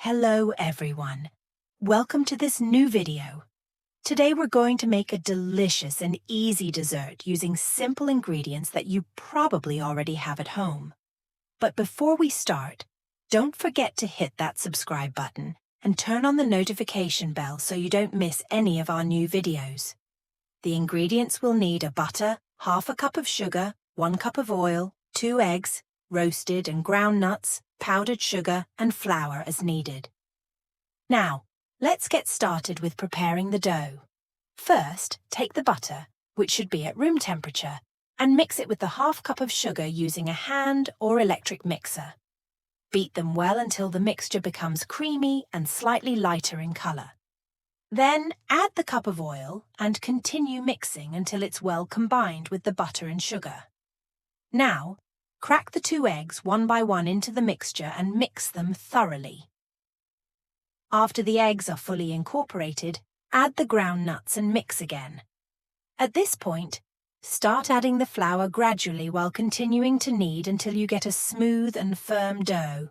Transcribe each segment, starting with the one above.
Hello everyone. Welcome to this new video. Today we're going to make a delicious and easy dessert using simple ingredients that you probably already have at home. But before we start, don't forget to hit that subscribe button and turn on the notification bell so you don't miss any of our new videos. The ingredients will need a butter, half a cup of sugar, 1 cup of oil, 2 eggs, roasted and ground nuts, powdered sugar, and flour as needed. Now, let's get started with preparing the dough. First, take the butter, which should be at room temperature, and mix it with the half cup of sugar using a hand or electric mixer. Beat them well until the mixture becomes creamy and slightly lighter in color. Then add the cup of oil and continue mixing until it's well combined with the butter and sugar. Now, crack the 2 eggs one by one into the mixture and mix them thoroughly. After the eggs are fully incorporated, add the ground nuts and mix again. At this point, start adding the flour gradually while continuing to knead until you get a smooth and firm dough.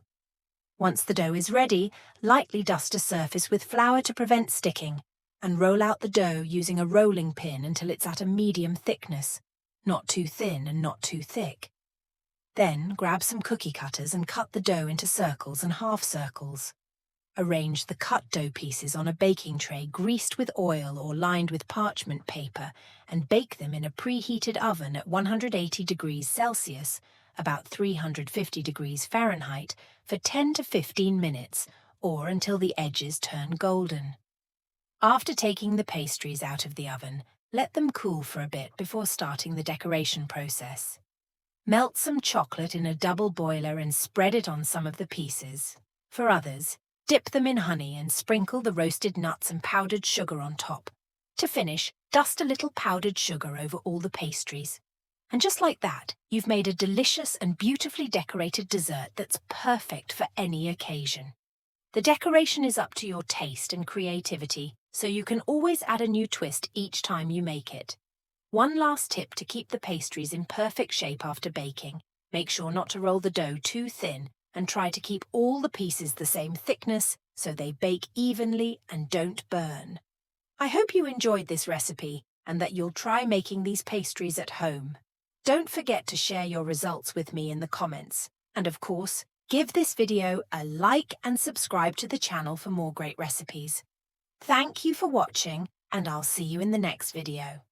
Once the dough is ready, lightly dust a surface with flour to prevent sticking, and roll out the dough using a rolling pin until it's at a medium thickness, not too thin and not too thick. Then grab some cookie cutters and cut the dough into circles and half circles. Arrange the cut dough pieces on a baking tray greased with oil or lined with parchment paper and bake them in a preheated oven at 180 degrees Celsius, about 350 degrees Fahrenheit, for 10 to 15 minutes, or until the edges turn golden. After taking the pastries out of the oven, let them cool for a bit before starting the decoration process. Melt some chocolate in a double boiler and spread it on some of the pieces. For others, dip them in honey and sprinkle the roasted nuts and powdered sugar on top. To finish, dust a little powdered sugar over all the pastries. And just like that, you've made a delicious and beautifully decorated dessert that's perfect for any occasion. The decoration is up to your taste and creativity, so you can always add a new twist each time you make it. One last tip to keep the pastries in perfect shape after baking: make sure not to roll the dough too thin and try to keep all the pieces the same thickness so they bake evenly and don't burn. I hope you enjoyed this recipe and that you'll try making these pastries at home. Don't forget to share your results with me in the comments. And of course, give this video a like and subscribe to the channel for more great recipes. Thank you for watching, and I'll see you in the next video.